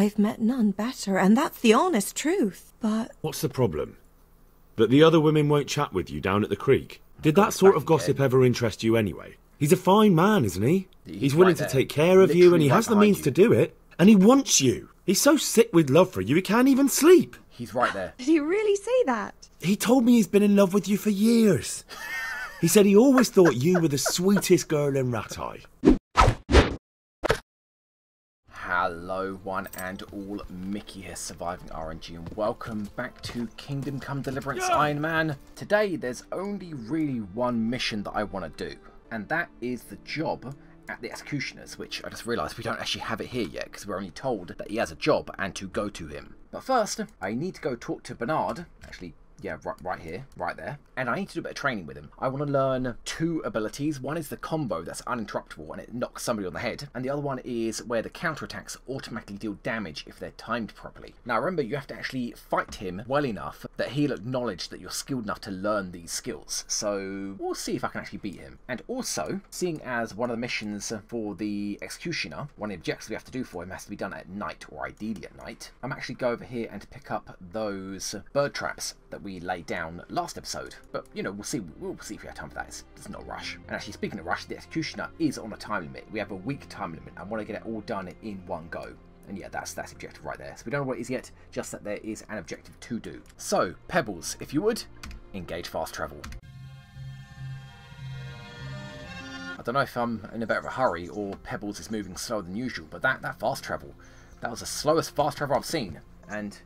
I've met none better, and that's the honest truth, but... What's the problem? That the other women won't chat with you down at the creek? Did that sort of gossip ever interest you anyway? He's a fine man, isn't he? He's willing to take care of you, and he has the means to do it. And he wants you. He's so sick with love for you, he can't even sleep. He's right there. Did he really say that? He told me he's been in love with you for years. He said he always thought you were the sweetest girl in Rattay. Hello one and all, Mickey here, Surviving RNG, and welcome back to Kingdom Come Deliverance Iron Man. Today there's only really one mission that I want to do, and that is the job at the Executioner's, which I just realised we don't actually have it here yet because we're only told that he has a job and to go to him. But first, I need to go talk to Bernard, actually, yeah, right here, right there. And I need to do a bit of training with him. I want to learn two abilities. One is the combo that's uninterruptible and it knocks somebody on the head. And the other one is where the counterattacks automatically deal damage if they're timed properly. Now remember, you have to actually fight him well enough that he'll acknowledge that you're skilled enough to learn these skills. So we'll see if I can actually beat him. And also, seeing as one of the missions for the Executioner, one of the objectives we have to do for him has to be done at night, or ideally at night, I'm actually go over here and pick up those bird traps that we laid down last episode. But, you know, we'll see if we have time for that. It's not a rush. And actually, speaking of rush, the Executioner is on a time limit. We have a week time limit. I want to get it all done in one go. And yeah, that's the objective right there. So we don't know what it is yet, just that there is an objective to do. So, Pebbles, if you would, engage fast travel. I don't know if I'm in a bit of a hurry or Pebbles is moving slower than usual, but that fast travel, that was the slowest fast travel I've seen. And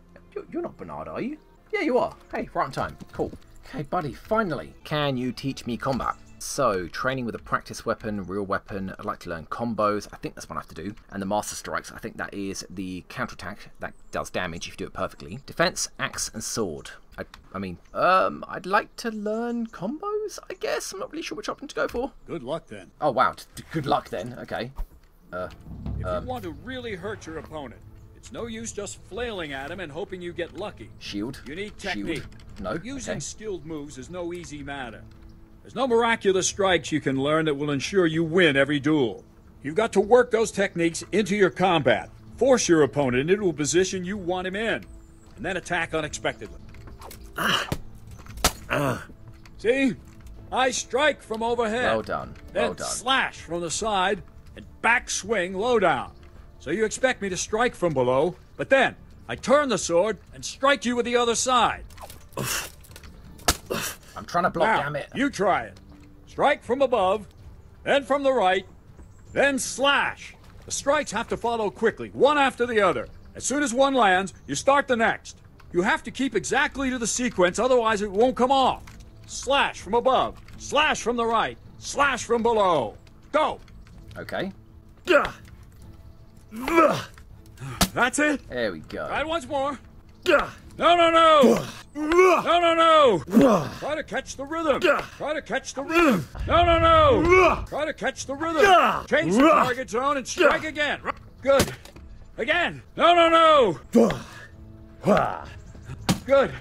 you're not Bernard, are you? Yeah, you are. Hey, right on time. Cool. Okay, buddy, finally. Can you teach me combat? So, training with a practice weapon, real weapon. I'd like to learn combos. I think that's what I have to do. And the Master Strikes, I think that is the counterattack that does damage if you do it perfectly. Defense, axe, and sword. I'd like to learn combos, I guess. I'm not really sure which option to go for. Good luck, then. Oh, wow. Good luck, then. Okay. If you want to really hurt your opponent, it's no use just flailing at him and hoping you get lucky. Shield. You need technique. Shield. No. Using skilled moves is no easy matter. There's no miraculous strikes you can learn that will ensure you win every duel. You've got to work those techniques into your combat. Force your opponent into a position you want him in, and then attack unexpectedly. See? I strike from overhead. Well done. Well then done. Slash from the side and back swing low down. So you expect me to strike from below, but then I turn the sword and strike you with the other side. I'm trying to block, now, damn it. You try it. Strike from above, then from the right, then slash. The strikes have to follow quickly, one after the other. As soon as one lands, you start the next. You have to keep exactly to the sequence, otherwise it won't come off. Slash from above, slash from the right, slash from below. Go! Okay. That's it. There we go. Try it once more. No, no, no! No, no, no! Try to catch the rhythm! Try to catch the rhythm! No, no, no! Try to catch the rhythm! Change the target zone and strike again! Good! Again! No, no, no! Good!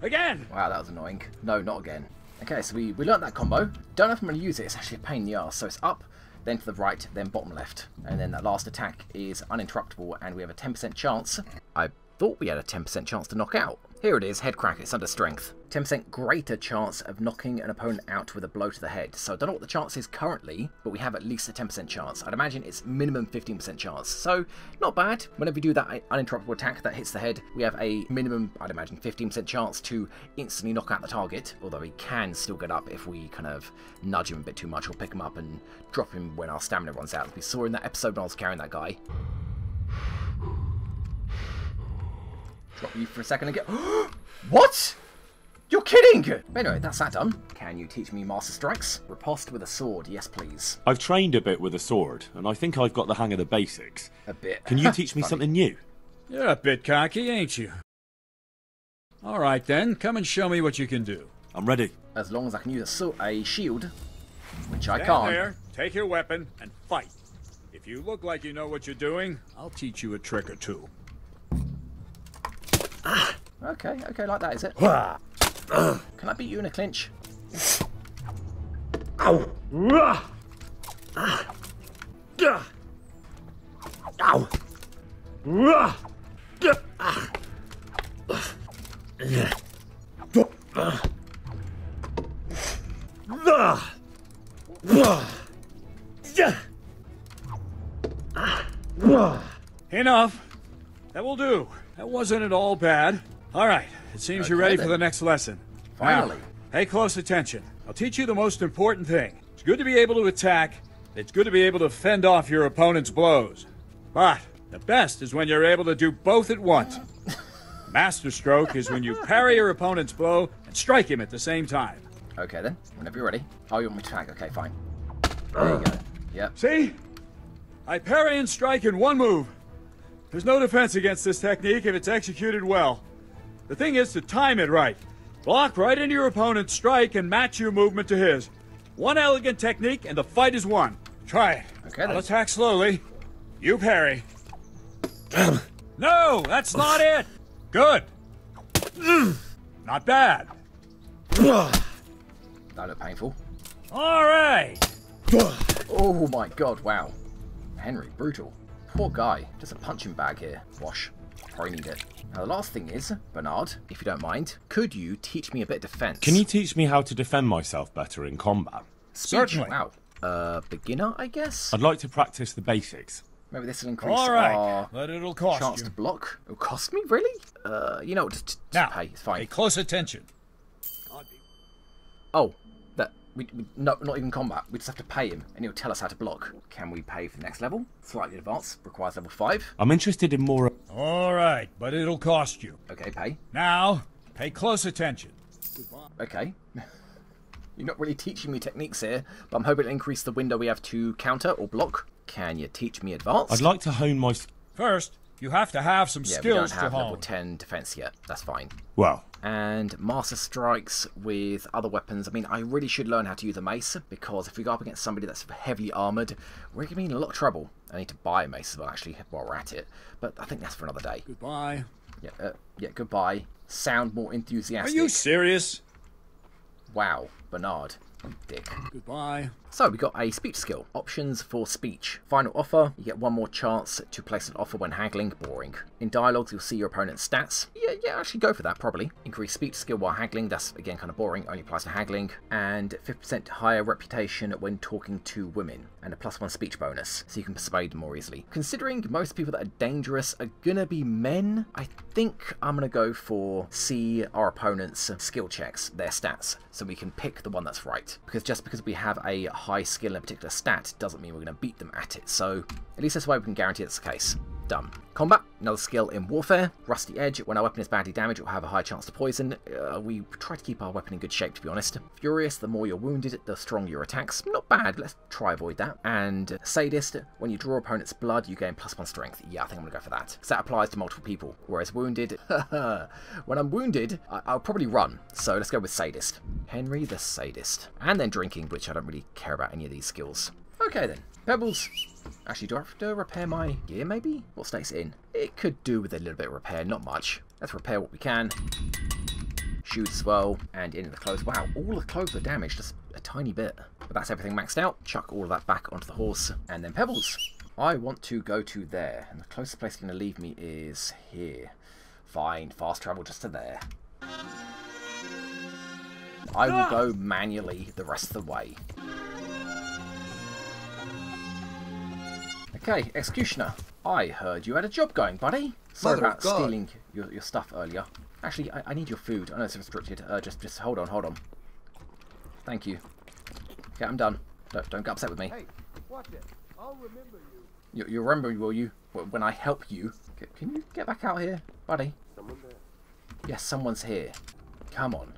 Again! Wow, that was annoying. No, not again. Okay, so we learnt that combo. Don't know if I'm going to use it. It's actually a pain in the arse. So it's up, then to the right, then bottom left. And then that last attack is uninterruptible, and we have a 10% chance. I thought we had a 10% chance to knock out. Here it is, head crack, it's under strength. 10% greater chance of knocking an opponent out with a blow to the head. So I don't know what the chance is currently, but we have at least a 10% chance. I'd imagine it's minimum 15% chance. So not bad. Whenever we do that uninterruptible attack that hits the head, we have a minimum, I'd imagine, 15% chance to instantly knock out the target. Although he can still get up if we kind of nudge him a bit too much or pick him up and drop him when our stamina runs out. As we saw in that episode when I was carrying that guy. Drop you for a second and get... What? You're kidding! Anyway, that's that done. Can you teach me Master Strikes? Riposte with a sword, yes please. I've trained a bit with a sword, and I think I've got the hang of the basics. A bit. Can you teach me something new? You're a bit cocky, ain't you? Alright then, come and show me what you can do. I'm ready. As long as I can use a shield, which I Stand can't. there, take your weapon, and fight. If you look like you know what you're doing, I'll teach you a trick or two. Okay, like that, is it? Can I beat you in a clinch? Ow! Ow! Enough. That will do. That wasn't at all bad. All right. It seems you're ready for the next lesson. Finally. Now, pay close attention. I'll teach you the most important thing. It's good to be able to attack. It's good to be able to fend off your opponent's blows. But the best is when you're able to do both at once. Master stroke is when you parry your opponent's blow and strike him at the same time. Okay then, whenever you're ready. Oh, you want me to attack? Okay, fine. There you go. Yep. See? I parry and strike in one move. There's no defense against this technique if it's executed well. The thing is to time it right. Block right into your opponent's strike and match your movement to his. One elegant technique and the fight is won. Try it. Okay, I'll then. attack slowly. You parry. No, that's not it. Good. Not bad. That looked painful. All right. Oh my god, wow. Henry, brutal. Poor guy. Just a punching bag here. Wash. Probably need it. Now the last thing is, Bernard, if you don't mind, could you teach me a bit of defense? Can you teach me how to defend myself better in combat? Certainly. Wow. Beginner, I guess? I'd like to practice the basics. Maybe this will increase All right, our but it'll cost chance you. to block. It'll cost me, really? You know, just Now, pay. It's pay fine. close attention. Oh, that no, not even combat. We just have to pay him, and he'll tell us how to block. Can we pay for the next level? Slightly advanced. Requires level 5. I'm interested in more... All right, but it'll cost you. Okay, pay. Now, pay close attention. Okay. You're not really teaching me techniques here, but I'm hoping to increase the window we have to counter or block. Can you teach me advanced? I'd like to hone my... First, you have to have some Yeah, we skills don't to have level hone. 10 defense yet. That's fine. Well, And master strikes with other weapons. I mean, I really should learn how to use a mace, because if we go up against somebody that's heavily armoured, we're going to be in a lot of trouble. I need to buy a mace as well, actually, while we're at it. But I think that's for another day. Goodbye. Yeah, goodbye. Sound more Are enthusiastic. you serious? Wow, Bernard. Dick. Goodbye. So we got a speech skill. Options for speech. Final offer. You get one more chance to place an offer when haggling. Boring. In dialogues, you'll see your opponent's stats. Yeah, actually go for that, probably. Increase speech skill while haggling. That's, again, kind of boring. Only applies to haggling. And 50% higher reputation when talking to women. And a +1 speech bonus, so you can persuade them more easily. Considering most people that are dangerous are gonna be men, I think I'm gonna go for see our opponent's skill checks, their stats, so we can pick the one that's right. Because just because we have a high skill in a particular stat doesn't mean we're gonna beat them at it. So at least this way we can guarantee it's the case. Done. Combat, another skill in warfare. Rusty Edge, when our weapon is badly damaged, it will have a high chance to poison. We try to keep our weapon in good shape, to be honest. Furious, the more you're wounded, the stronger your attacks. Not bad, let's try avoid that. And Sadist, when you draw opponent's blood, you gain +1 strength. Yeah, I think I'm going to go for that. So that applies to multiple people. Whereas Wounded, when I'm wounded, I'll probably run. So let's go with Sadist. Henry the Sadist. And then Drinking, which I don't really care about any of these skills. Okay then. Pebbles. Actually, do I have to repair my gear, maybe? What state's it in? It could do with a little bit of repair, not much. Let's repair what we can. Shoes as well, and in the clothes. Wow, all the clothes are damaged, just a tiny bit. But that's everything maxed out. Chuck all of that back onto the horse. And then Pebbles. I want to go to there, and the closest place it's going to leave me is here. Fine, fast travel just to there. I will go manually the rest of the way. Okay, Executioner. I heard you had a job going, buddy. Sorry about stealing your stuff earlier. Actually, I need your food. I know it's restricted. Just hold on. Thank you. Okay, I'm done. Don't get upset with me. Hey, watch it. I'll remember you. You'll remember me, will you? When I help you. Can you get back out here, buddy? Someone there. Yes, someone's here. Come on,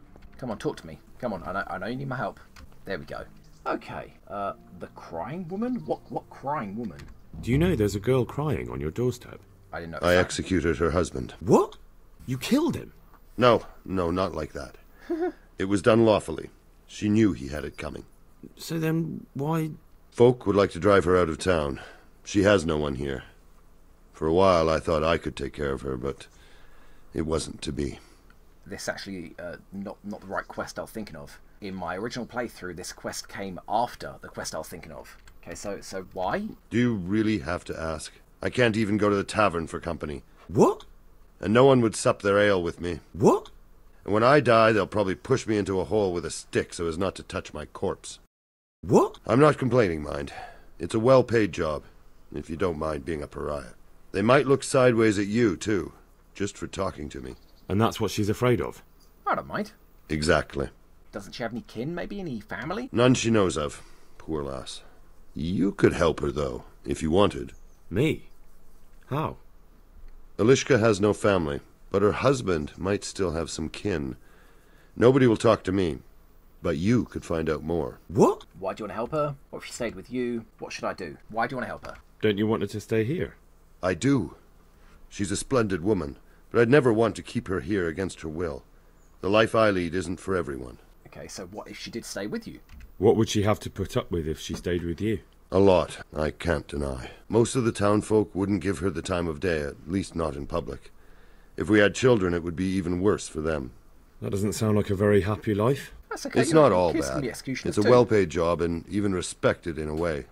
talk to me. Come on, I know you need my help. There we go. Okay, the crying woman? What crying woman? Do you know there's a girl crying on your doorstep? I didn't know. I executed her husband. What? You killed him? No, not like that. It was done lawfully. She knew he had it coming. So then, why... Folk would like to drive her out of town. She has no one here. For a while I thought I could take care of her, but it wasn't to be. This actually not the right quest I was thinking of. In my original playthrough, this quest came after the quest I was thinking of. Okay, so why? Do you really have to ask? I can't even go to the tavern for company. What? And no one would sup their ale with me. What? And when I die, they'll probably push me into a hole with a stick so as not to touch my corpse. What? I'm not complaining, mind. It's a well-paid job, if you don't mind being a pariah. They might look sideways at you, too, just for talking to me. And that's what she's afraid of? I don't mind. Exactly. Doesn't she have any kin, maybe? Any family? None she knows of. Poor lass. You could help her, though, if you wanted. Me? How? Elishka has no family, but her husband might still have some kin. Nobody will talk to me, but you could find out more. What? Why do you want to help her? What if she stayed with you? What should I do? Why do you want to help her? Don't you want her to stay here? I do. She's a splendid woman, but I'd never want to keep her here against her will. The life I lead isn't for everyone. Okay, so what if she did stay with you? What would she have to put up with if she stayed with you? A lot, I can't deny. Most of the townfolk wouldn't give her the time of day, at least not in public. If we had children, it would be even worse for them. That doesn't sound like a very happy life. That's okay. It's not all kids can bad. be executioners It's a too. well-paid job and even respected in a way.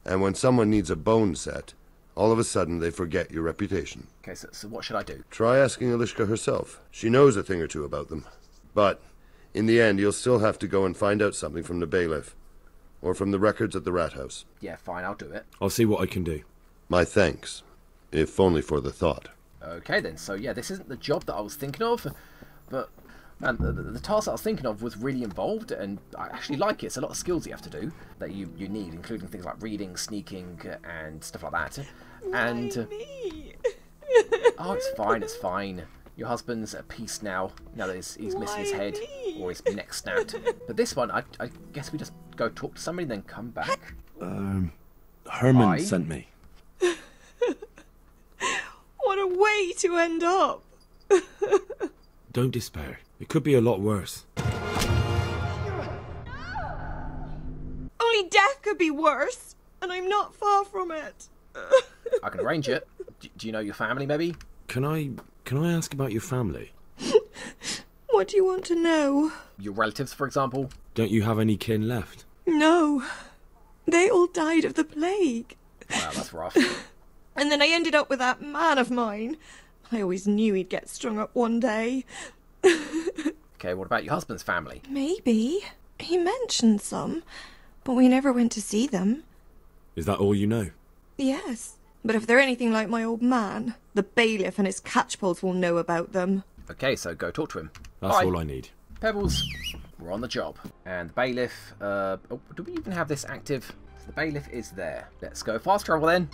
And when someone needs a bone set, all of a sudden they forget your reputation. Okay, so what should I do? Try asking Elishka herself. She knows a thing or two about them. But in the end, you'll still have to go and find out something from the bailiff. Or from the records at the rat house. Yeah, fine, I'll do it. I'll see what I can do. My thanks, if only for the thought. Okay then, so yeah, this isn't the job that I was thinking of, but man, the task that I was thinking of was really involved, and I actually like it. It's a lot of skills you have to do that you need, including things like reading, sneaking, and stuff like that. And oh, it's fine. Your husband's at peace now. Now that he's missing his head or his neck snapped. But this one, I guess we just go talk to somebody, then come back. Herman sent me. What a way to end up. Don't despair. It could be a lot worse. Only death could be worse, and I'm not far from it. I can arrange it. Do you know your family, maybe? Can I ask about your family? What do you want to know? Your relatives, for example? Don't you have any kin left? No. They all died of the plague. Wow, that's rough. And then I ended up with that man of mine. I always knew he'd get strung up one day. Okay, what about your husband's family? Maybe. He mentioned some, but we never went to see them. Is that all you know? Yes, but if they're anything like my old man, the bailiff and his catchpoles will know about them. Okay, so go talk to him. That's all I need. Pebbles, we're on the job. And the bailiff, oh, do we even have this active? The bailiff is there. Let's go fast travel then.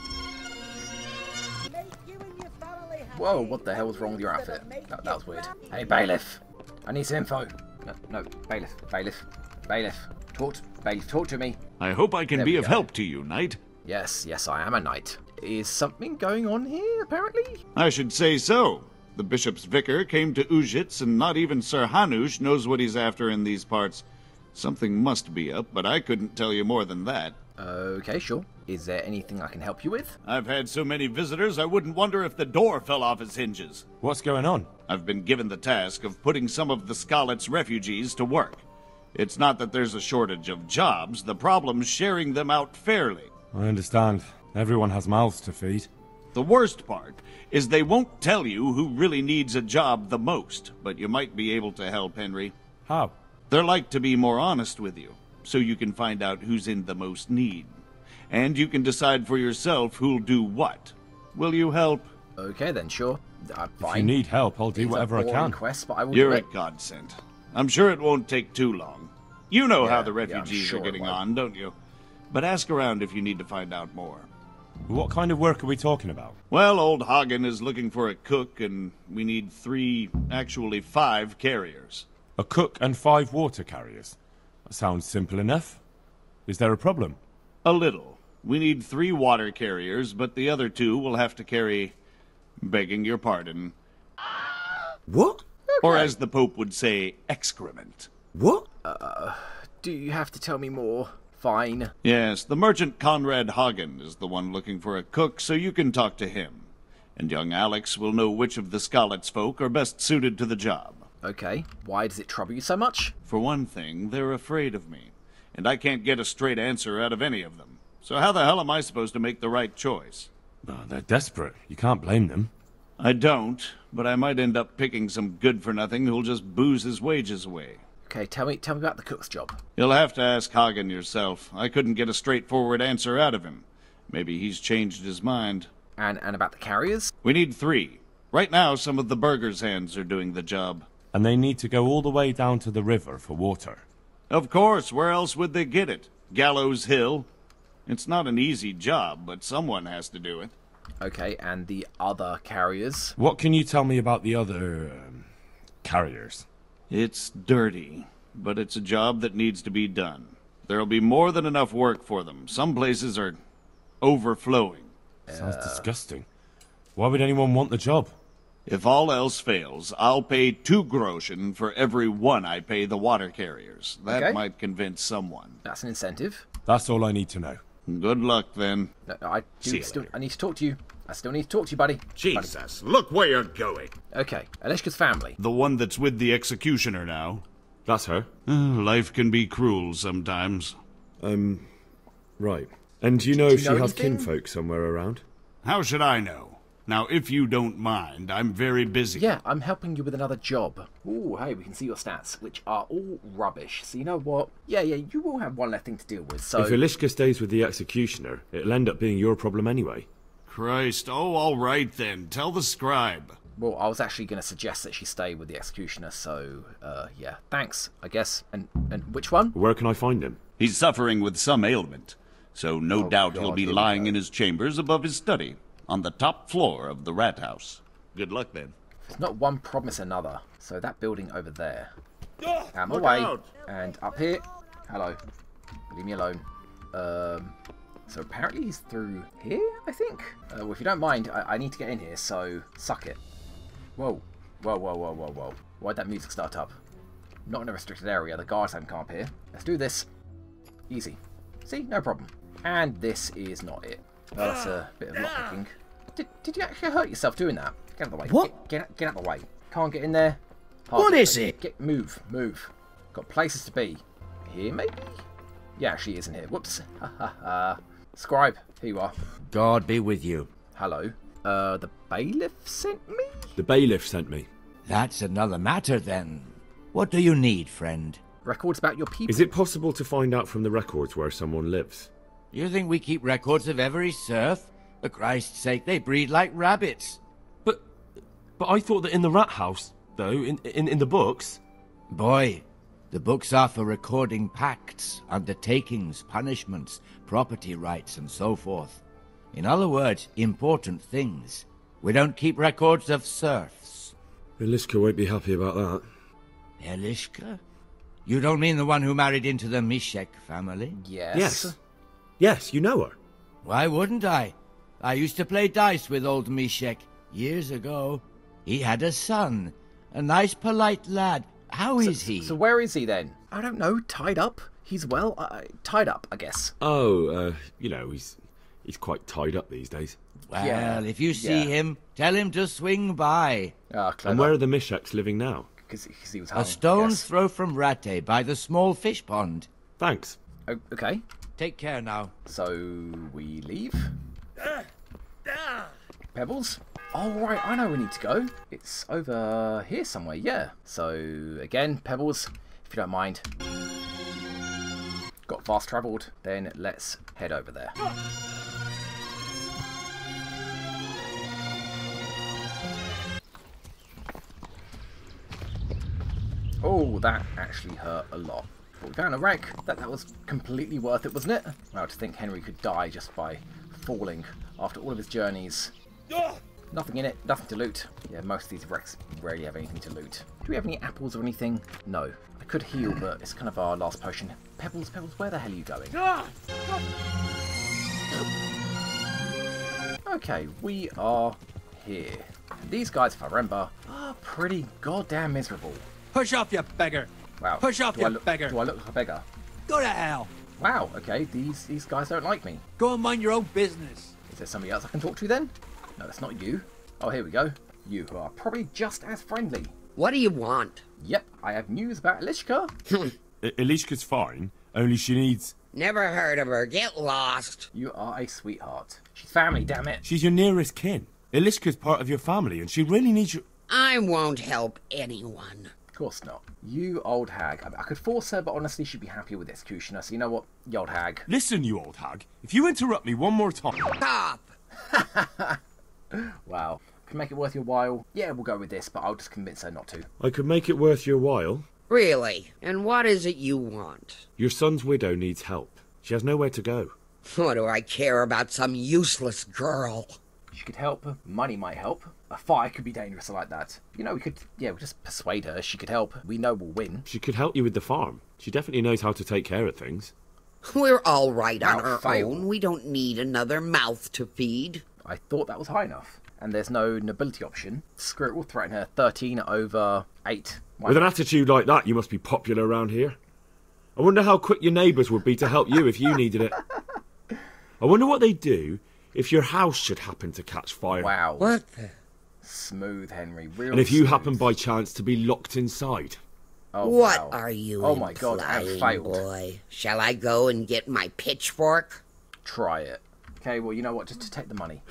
Whoa, what the hell was wrong with your outfit? That was weird. Hey, bailiff, I need some info. No, bailiff, talk to me. I hope I can be of help to you, knight. Yes, I am a knight. Is something going on here, apparently? I should say so. The bishop's vicar came to Ujits, and not even Sir Hanush knows what he's after in these parts. Something must be up, but I couldn't tell you more than that. Okay, sure. Is there anything I can help you with? I've had so many visitors, I wouldn't wonder if the door fell off its hinges. What's going on? I've been given the task of putting some of the Scarlet's refugees to work. It's not that there's a shortage of jobs, the problem's sharing them out fairly. I understand. Everyone has mouths to feed. The worst part is they won't tell you who really needs a job the most, but you might be able to help, Henry. How? They're like to be more honest with you, so you can find out who's in the most need. And you can decide for yourself who'll do what. Will you help? Okay then, sure. Fine. If you need help, I'll do whatever I can. Quest, but I will You're do a it. godsend. I'm sure it won't take too long. You know how the I'm refugees sure are it getting won't. on, don't you? But ask around if you need to find out more. What kind of work are we talking about? Well, old Hagen is looking for a cook, and we need 5 carriers. A cook and 5 water carriers. That sounds simple enough. Is there a problem? A little. We need 3 water carriers, but the other 2 will have to carry, begging your pardon, What? or as the Pope would say, excrement. What? Do you have to tell me more? Fine. Yes, the merchant Conrad Hagen is the one looking for a cook, so you can talk to him. And young Alex will know which of the Scarlet's folk are best suited to the job. Okay. Why does it trouble you so much? For one thing, they're afraid of me, and I can't get a straight answer out of any of them. So how the hell am I supposed to make the right choice? Oh, they're desperate. You can't blame them. I don't, but I might end up picking some good-for-nothing who'll just booze his wages away. Okay, tell me about the cook's job. You'll have to ask Hagen yourself. I couldn't get a straightforward answer out of him. Maybe he's changed his mind. And about the carriers? We need 3. Right now, some of the burgers' hands are doing the job. And they need to go all the way down to the river for water. Of course, where else would they get it? Gallows Hill? It's not an easy job, but someone has to do it. Okay, and the other carriers? What can you tell me about the other... carriers? It's dirty, but it's a job that needs to be done. There'll be more than enough work for them. Some places are overflowing. Sounds disgusting. Why would anyone want the job? If all else fails, I'll pay 2 groschen for every 1 I pay the water carriers. That might convince someone. That's an incentive. That's all I need to know. Good luck, then. No, I need to talk to you. I still need to talk to you, buddy. Jesus, look where you're going. Okay, Alishka's family. The one that's with the executioner now. That's her? Life can be cruel sometimes. Right. And do you know if she has kinfolk somewhere around? How should I know? Now, if you don't mind, I'm very busy. Yeah, I'm helping you with another job. Ooh, hey, we can see your stats, which are all rubbish. So you know what? Yeah, you will have one less thing to deal with, so... If Alishka stays with the executioner, it'll end up being your problem anyway. Christ, all right then. Tell the scribe. Well, I was actually going to suggest that she stay with the executioner, so, yeah. Thanks, I guess. And which one? Where can I find him? He's suffering with some ailment, so no doubt he'll be lying in his chambers above his study, on the top floor of the rat house. Good luck, then. It's not one promise another. So that building over there. Out of my way. And up here. Hello. Leave me alone. So apparently he's through here, I think? Well, if you don't mind, I need to get in here, so suck it. Whoa. Whoa. Why'd that music start up? Not in a restricted area. The guards haven't come up here. Let's do this. Easy. See? No problem. And this is not it. Oh, that's a bit of lockpicking. Did you actually hurt yourself doing that? Get out of the way. What? Get out of the way. Can't get in there. What is it? Move. Got places to be. Here, maybe? Yeah, actually isn't here. Whoops. Scribe, here you are. God be with you. Hello. The bailiff sent me? The bailiff sent me. That's another matter, then. What do you need, friend? Records about your people. Is it possible to find out from the records where someone lives? You think we keep records of every serf? For Christ's sake, they breed like rabbits. But I thought that in the rat house, though, in the books... Boy, the books are for recording pacts, undertakings, punishments, property rights, and so forth. In other words, important things. We don't keep records of serfs. Alishka won't be happy about that. Alishka? You don't mean the one who married into the Mishek family? Yes. Yes, you know her. Why wouldn't I? I used to play dice with old Mishek years ago. He had a son, a nice, polite lad. How is he? So where is he then? I don't know. Tied up? He's tied up, I guess. Oh, he's quite tied up these days. Well, if you see him, tell him to swing by. Ah, clever. And where are the Misheks living now? Because he was hung. A stone's throw from Ratte by the small fish pond. Thanks. Oh, okay. Take care now. So we leave. Pebbles? Oh, right, I know where we need to go. It's over here somewhere, yeah. So, again, Pebbles, if you don't mind. Got fast travelled, then let's head over there. Oh, that actually hurt a lot. But we found a wreck. That was completely worth it, wasn't it? Wow, to think Henry could die just by falling after all of his journeys. Nothing in it, nothing to loot. Yeah, most of these wrecks rarely have anything to loot. Do we have any apples or anything? No. I could heal, but it's kind of our last potion. Pebbles, where the hell are you going? Okay, we are here. These guys, if I remember, are pretty goddamn miserable. Push off, you beggar! Wow. Push off, you beggar! Do I look like a beggar? Go to hell! Wow, okay, these guys don't like me. Go and mind your own business. Is there somebody else I can talk to then? No, that's not you. Oh, here we go. You who are probably just as friendly. What do you want? Yep, I have news about Alishka. Alishka's fine, only she needs... Never heard of her. Get lost. You are a sweetheart. She's family, damn it. She's your nearest kin. Ilishka's part of your family, and she really needs you. I won't help anyone. Of course not. You old hag. I could force her, but honestly she'd be happy with the executioner, so you know what? You old hag. Listen, you old hag. If you interrupt me one more time... Stop! Wow. Can make it worth your while? Yeah, we'll go with this, but I'll just convince her not to. I could make it worth your while. Really? And what is it you want? Your son's widow needs help. She has nowhere to go. What do I care about some useless girl? She could help. Money might help. A fire could be dangerous like that. You know, we'll just persuade her. She could help. We know we'll win. She could help you with the farm. She definitely knows how to take care of things. We're all right on our own. We don't need another mouth to feed. I thought that was high enough. And there's no nobility option. Screw it, we'll threaten her. 13 over 8. With an attitude like that, you must be popular around here. I wonder how quick your neighbours would be to help you if you needed it. I wonder what they'd do if your house should happen to catch fire. Wow. What the... Smooth, Henry. Real and if you smooth. happen by chance to be locked inside. Oh, what wow. are you Oh my God, I failed. Boy? Shall I go and get my pitchfork? Try it. Okay, well, you know what? Just to take the money.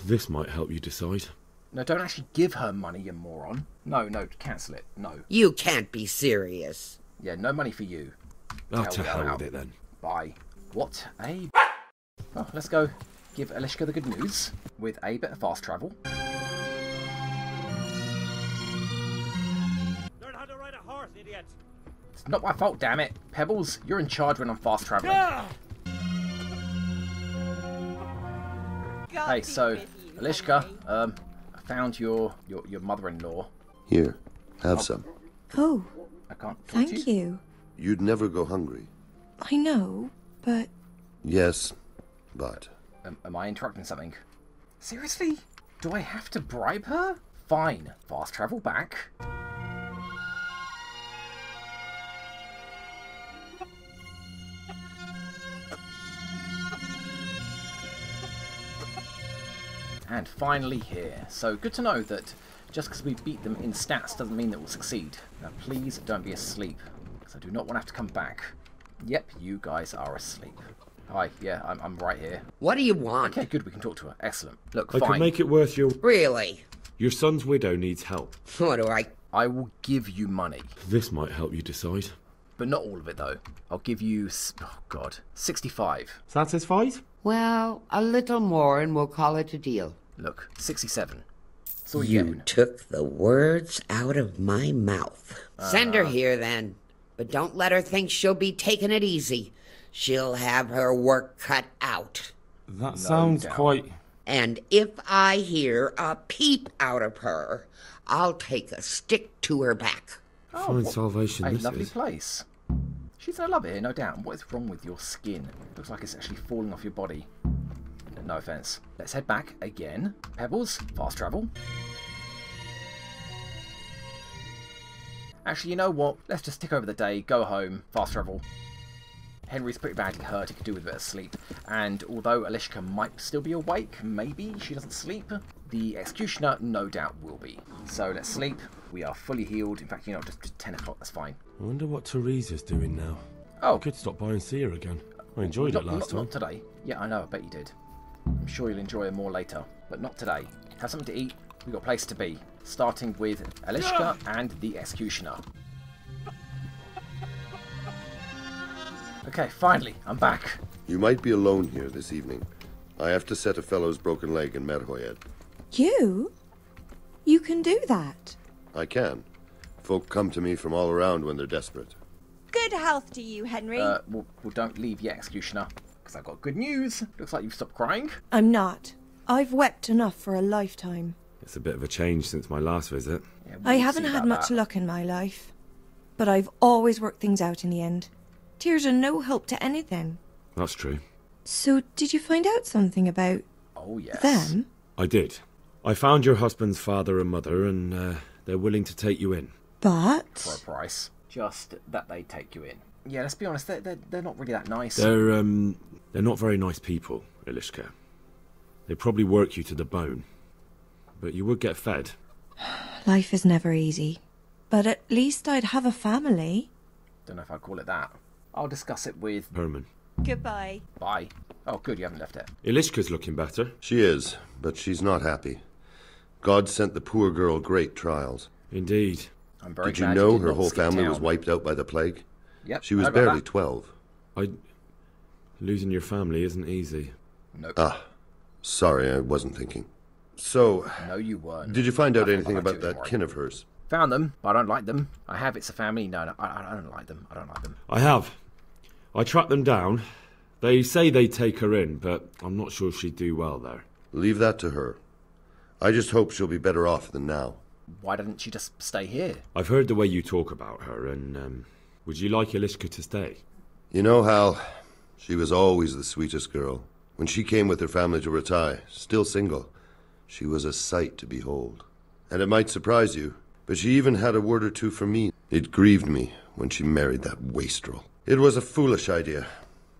This might help you decide. No, don't actually give her money, you moron. No, cancel it. No. You can't be serious. Yeah, no money for you. Oh, to hell with it then. Bye. What a... Well, let's go give Elishka the good news with a bit of fast travel. Learn how to ride a horse, idiot. It's not my fault, damn it. Pebbles, you're in charge when I'm fast traveling. Yeah. Hey, so, Elishka, I found your mother-in-law. Here, have some. Oh, I can't talk thank to you. You'd never go hungry. I know, but... Yes, but... Am I interrupting something? Seriously? Do I have to bribe her? Fine. Fast travel back. And finally here. So good to know that just because we beat them in stats doesn't mean that we'll succeed. Now please don't be asleep, because I do not want to have to come back. Yep, you guys are asleep. Hi, yeah, I'm right here. What do you want? Okay, good, we can talk to her. Excellent. Look, I fine. could make it worth your... Really? Your son's widow needs help. What do I... I will give you money. This might help you decide. But not all of it, though. I'll give you, oh God, 65. Satisfied? Well, a little more and we'll call it a deal. Look, 67. That's all you get. Took the words out of my mouth. Send her here, then. But don't let her think she'll be taking it easy. She'll have her work cut out. That sounds quite... And if I hear a peep out of her, I'll take a stick to her back. Fine salvation, A this lovely is. place. She's gonna love it here, no doubt. What is wrong with your skin? Looks like it's actually falling off your body. No offense. Let's head back again. Pebbles, fast travel. Actually, you know what? Let's just tick over the day, go home, fast travel. Henry's pretty badly hurt, he could do with a bit of sleep. And although Elishka might still be awake, maybe she doesn't sleep, the executioner no doubt will be. So let's sleep. We are fully healed. In fact, you know, just 10 o'clock, that's fine. I wonder what Teresa's doing now. Oh. I could stop by and see her again. I enjoyed it last time. Not today. Yeah, I know, I bet you did. I'm sure you'll enjoy her more later, but not today. Have something to eat. We've got a place to be. Starting with Elishka and the executioner. Okay, finally, I'm back. You might be alone here this evening. I have to set a fellow's broken leg in Merhoyed. You? You can do that? I can. Folk come to me from all around when they're desperate. Good health to you, Henry. Well, don't leave yet, executioner, because I've got good news. Looks like you've stopped crying. I'm not. I've wept enough for a lifetime. It's a bit of a change since my last visit. Yeah, I haven't had much luck in my life, but I've always worked things out in the end. Tears are no help to anything. That's true. So, did you find out something about... Oh, yes. them? I did. I found your husband's father and mother, and they're willing to take you in. But... For a price. Just that they take you in. Yeah, let's be honest, they're not really that nice. They're not very nice people, Elishka. They probably work you to the bone. But you would get fed. Life is never easy. But at least I'd have a family. Don't know if I'd call it that. I'll discuss it with... Herman. Goodbye. Bye. Oh, good, you haven't left it. Ilishka's looking better. She is, but she's not happy. God sent the poor girl great trials. Indeed. I'm very Did you glad know did her not whole skip family town. was wiped out by the plague? Yep. She was heard about barely that. 12. Losing your family isn't easy. Nope. Ah, sorry, I wasn't thinking. So, No, you weren't. did you find out Nothing anything about about that too, that don't kin of hers? Found them, but I don't like them. I have It's a Family. No, I don't like them. I don't like them. I have. I tracked them down. They say they'd take her in, but I'm not sure she'd do well there. Leave that to her. I just hope she'll be better off than now. Why didn't she just stay here? I've heard the way you talk about her, and would you like Ilishka to stay? You know, Hal, she was always the sweetest girl. When she came with her family to Ratai, still single, she was a sight to behold. And it might surprise you, but she even had a word or two for me. It grieved me when she married that wastrel. It was a foolish idea,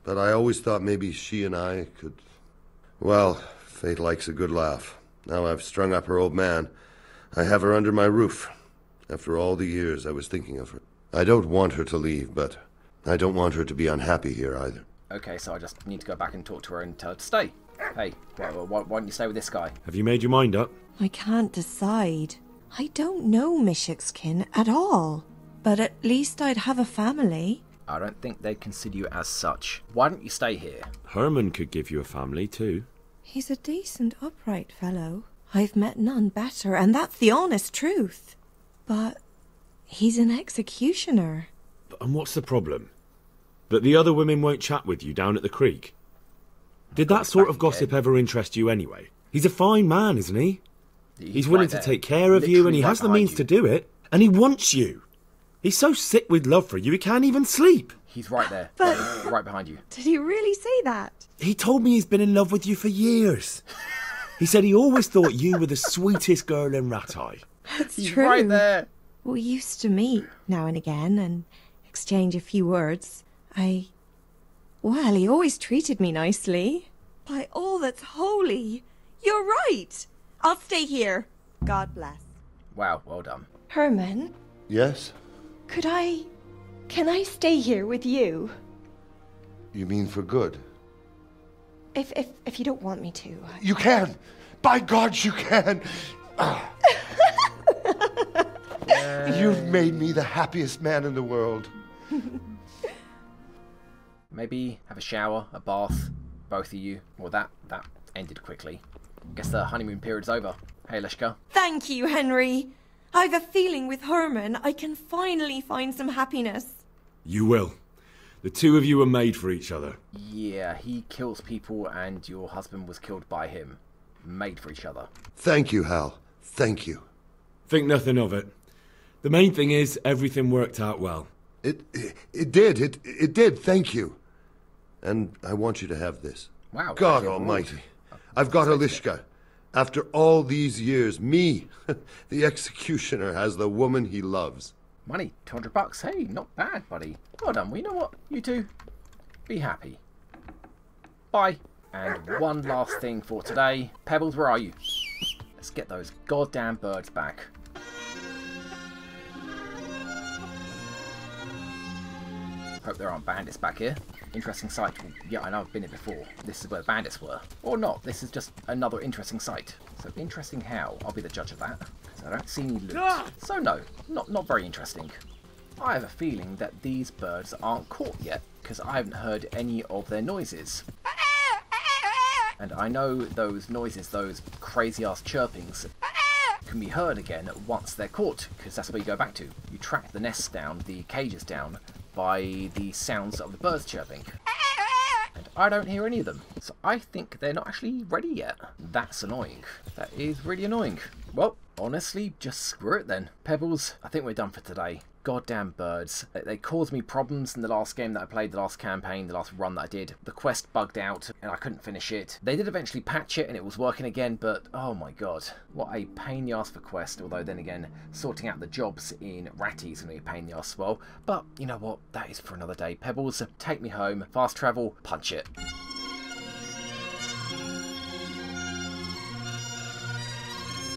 but I always thought maybe she and I could... Well, fate likes a good laugh. Now I've strung up her old man. I have her under my roof. After all the years I was thinking of her. I don't want her to leave, but I don't want her to be unhappy here either. Okay, so I just need to go back and talk to her and tell her to stay. Hey, why don't you stay with this guy? Have you made your mind up? I can't decide. I don't know Mishik's kin at all. But at least I'd have a family. I don't think they'd consider you as such. Why don't you stay here? Herman could give you a family, too. He's a decent, upright fellow. I've met none better, and that's the honest truth. But he's an executioner. And what's the problem? That the other women won't chat with you down at the creek? Did that sort of gossip ever interest you anyway? He's a fine man, isn't he? He's willing to take care of you, and he has the means to do it. And he wants you. He's so sick with love for you, he can't even sleep. He's right there. Right behind you. Did he really say that? He told me he's been in love with you for years. He said he always thought you were the sweetest girl in Ratai. That's He's true. right there. We used to meet now and again and exchange a few words. Well, he always treated me nicely. By all that's holy, you're right. I'll stay here. God bless. Wow, well done. Herman, Yes? can I stay here with you? You mean for good? If you don't want me to. You can! By God, you can! You've made me the happiest man in the world. Maybe have a shower, a bath, both of you. Well, that ended quickly. Guess the honeymoon period's over. Hey, Lishka. Thank you, Henry. I've a feeling with Herman I can finally find some happiness. You will. The two of you are made for each other. Yeah, he kills people and your husband was killed by him. Made for each other. Thank you, Hal. Thank you. Think nothing of it. The main thing is everything worked out well. It did, thank you. And I want you to have this. Wow. God almighty. I've got Ilishka. After all these years, me, the executioner, has the woman he loves. Money, $200. Hey, not bad, buddy. Well done. Well, you know what? You two, be happy. Bye. And one last thing for today. Pebbles, where are you? Let's get those goddamn birds back. Hope there aren't bandits back here. Interesting sight. Yeah, I know I've been here before. This is where the bandits were. Or not. This is just another interesting sight. So interesting how? I'll be the judge of that. Because I don't see any loot. So no, not very interesting. I have a feeling that these birds aren't caught yet. Because I haven't heard any of their noises. And I know those noises, those crazy ass chirpings, can be heard again once they're caught. Because that's where you go back to. You track the nests down, the cages down, by the sounds of the birds chirping. And I don't hear any of them. So I think they're not actually ready yet. That's annoying. That is really annoying. Well, honestly, just screw it then. Pebbles, I think we're done for today. Goddamn birds. They caused me problems in the last game that I played, the last campaign, the last run that I did. The quest bugged out and I couldn't finish it. They did eventually patch it and it was working again, but oh my god. What a pain in the ass for quest, although then again, sorting out the jobs in Ratty is going to be a pain in the ass as well. But you know what? That is for another day. Pebbles, take me home. Fast travel, punch it.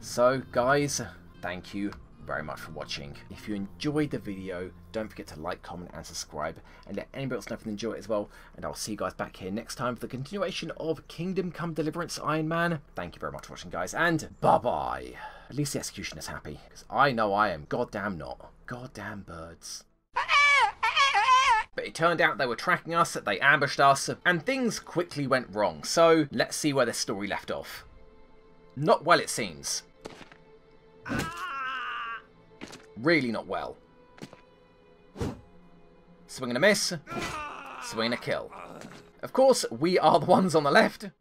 So guys, thank you very much for watching. If you enjoyed the video, don't forget to like, comment and subscribe, and let anybody else know if they enjoy it as well. And I'll see you guys back here next time for the continuation of Kingdom Come Deliverance Iron Man. Thank you very much for watching, guys, and bye-bye. At least the executioner's happy, because I know I am goddamn not. Goddamn birds. But it turned out they were tracking us, they ambushed us, and things quickly went wrong. So let's see where this story left off. Not well, it seems. Really not well. Swing and a miss. Swing and a kill. Of course, we are the ones on the left.